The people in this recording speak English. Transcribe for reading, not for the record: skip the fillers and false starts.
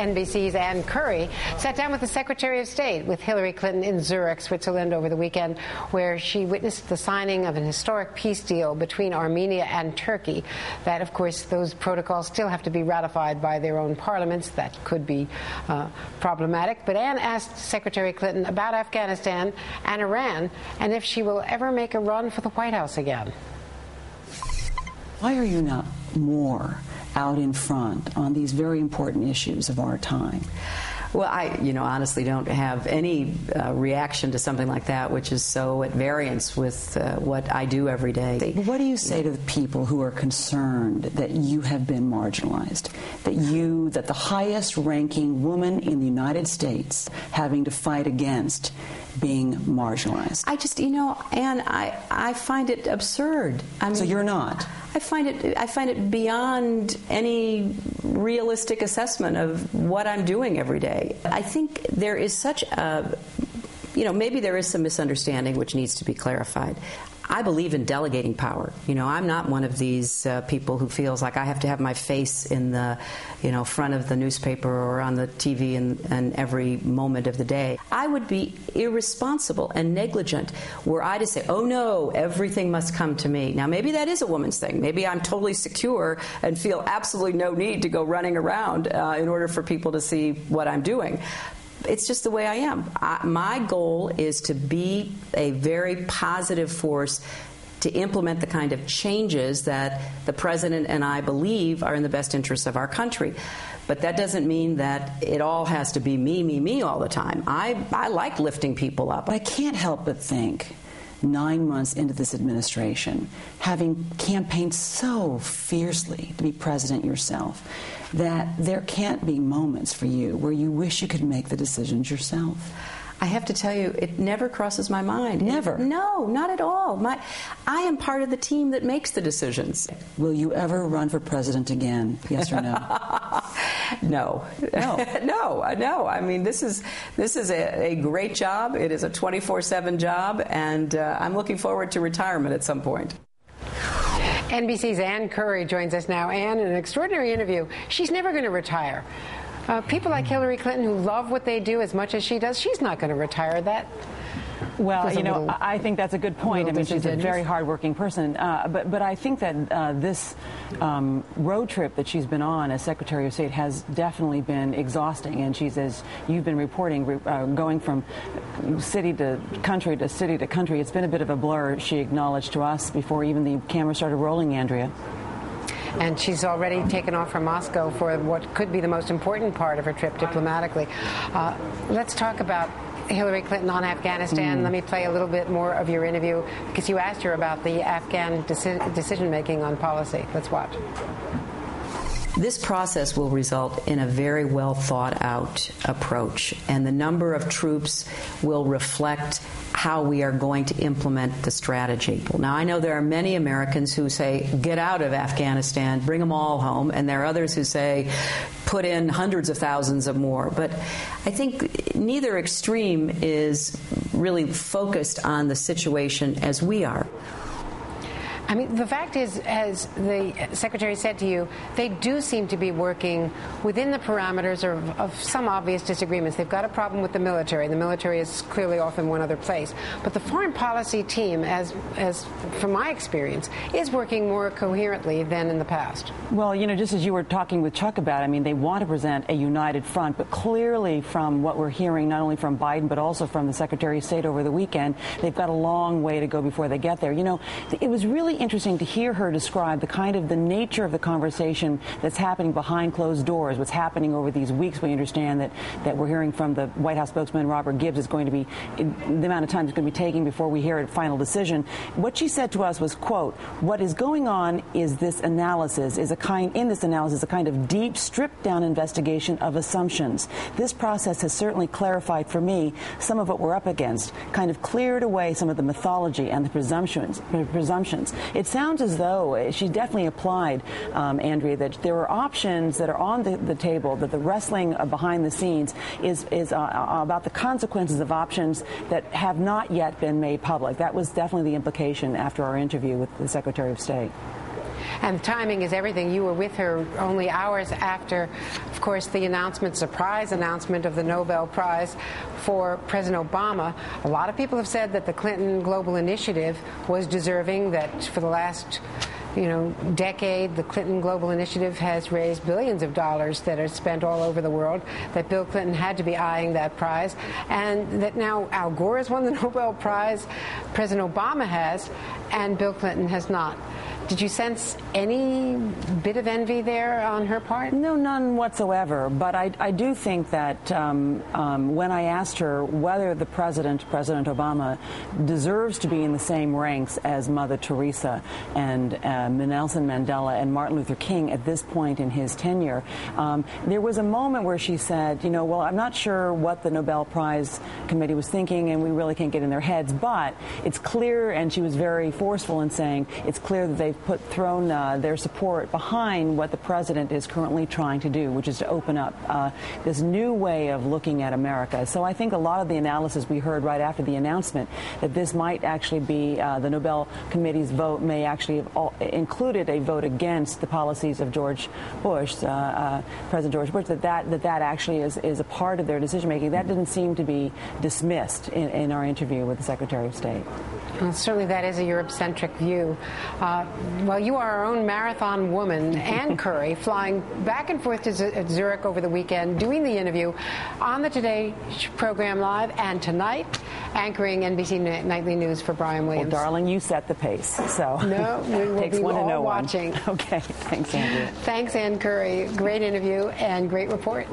NBC's Ann Curry sat down with the Secretary of State, with Hillary Clinton in Zurich, Switzerland over the weekend, where she witnessed the signing of an historic peace deal between Armenia and Turkey. That, of course, those protocols still have to be ratified by their own parliaments. That could be problematic. But Ann asked Secretary Clinton about Afghanistan and Iran, and if she will ever make a run for the White House again. Why are you not more out in front on these very important issues of our time? Well, I, honestly don't have any reaction to something like that, which is so at variance with what I do every day. What do you say to the people who are concerned that you have been marginalized, that the highest-ranking woman in the United States having to fight against being marginalized? I just, Ann, I find it absurd. So you're not? I find it beyond any realistic assessment of what I'm doing every day. I think there is such a, maybe there is some misunderstanding which needs to be clarified. I believe in delegating power. I'm not one of these people who feels like I have to have my face in the, front of the newspaper or on the TV and every moment of the day. I would be irresponsible and negligent were I to say, oh no, everything must come to me. Now maybe that is a woman's thing. Maybe I'm totally secure and feel absolutely no need to go running around in order for people to see what I'm doing. It's just the way I am. My goal is to be a very positive force to implement the kind of changes that the President and I believe are in the best interests of our country. But that doesn't mean that it all has to be me, me, me all the time. I like lifting people up. I can't help but think, 9 months into this administration, having campaigned so fiercely to be president yourself, that there can't be moments for you where you wish you could make the decisions yourself. I have to tell you, it never crosses my mind. Never? No, not at all. I am part of the team that makes the decisions. Will you ever run for president again? Yes or no? No. No. No. I mean, this is a great job. It is a 24/7 job, and I'm looking forward to retirement at some point. NBC's Ann Curry joins us now. Ann, in an extraordinary interview, she's never going to retire. People like Hillary Clinton who love what they do as much as she does, she's not going to retire. That Well, I think that's a good point. I mean, she's a very hardworking person. But I think that this road trip that she's been on as Secretary of State has definitely been exhausting. And she's, as you've been reporting, going from city to country to city to country. It's been a bit of a blur, she acknowledged to us before even the camera started rolling, Andrea. And she's already taken off from Moscow for what could be the most important part of her trip diplomatically. Let's talk about Hillary Clinton on Afghanistan. Let me play a little bit more of your interview because you asked her about the Afghan decision-making on policy. Let's watch. This process will result in a very well thought out approach, and the number of troops will reflect how we are going to implement the strategy. Now, I know there are many Americans who say, get out of Afghanistan, bring them all home, and there are others who say, put in hundreds of thousands of more. But I think neither extreme is really focused on the situation as we are. I mean, the fact is, as the Secretary said to you, they do seem to be working within the parameters of some obvious disagreements. They've got a problem with the military. The military is clearly off in one other place. But the foreign policy team, as from my experience, is working more coherently than in the past. Well, just as you were talking with Chuck about, I mean, they want to present a united front, but clearly from what we're hearing, not only from Biden, but also from the Secretary of State over the weekend, they've got a long way to go before they get there. It was really interesting to hear her describe the nature of the conversation that's happening behind closed doors, what's happening over these weeks. We understand that we're hearing from the White House spokesman, Robert Gibbs, is going to be, the amount of time it's going to be taking before we hear a final decision. What she said to us was, quote, what is going on is this analysis, a kind of deep, stripped-down investigation of assumptions. This process has certainly clarified for me some of what we're up against, kind of cleared away some of the mythology and the presumptions. It sounds as though she definitely applied, Andrea, that there are options that are on the table, that the wrestling behind the scenes is about the consequences of options that have not yet been made public. That was definitely the implication after our interview with the Secretary of State. And timing is everything. You were with her only hours after, of course, the surprise announcement of the Nobel Prize for President Obama. A lot of people have said that the Clinton Global Initiative was deserving, that for the last decade, the Clinton Global Initiative has raised billions of dollars that are spent all over the world, that Bill Clinton had to be eyeing that prize, and that now Al Gore has won the Nobel Prize, President Obama has, and Bill Clinton has not. Did you sense any bit of envy there on her part? No, none whatsoever. But I do think that when I asked her whether the President Obama, deserves to be in the same ranks as Mother Teresa and Nelson Mandela and Martin Luther King at this point in his tenure, there was a moment where she said, well, I'm not sure what the Nobel Prize Committee was thinking, and we really can't get in their heads, but it's clear, and she was very forceful in saying, it's clear that they've thrown their support behind what the president is currently trying to do, which is to open up this new way of looking at America. So I think a lot of the analysis we heard right after the announcement that this might actually be the Nobel Committee's vote may actually have included a vote against the policies of George Bush, President George Bush, that actually is a part of their decision making. That didn't seem to be dismissed in our interview with the Secretary of State. Well, certainly that is a Europe-centric view. Well, you are our own marathon woman, Ann Curry, flying back and forth to Zurich over the weekend, doing the interview on the Today program live, and tonight anchoring NBC Nightly News for Brian Williams. Well, darling, you set the pace, so no, we will takes be one to all know watching. One. Okay, thanks, Andrea. Thanks, Ann Curry. Great interview and great report.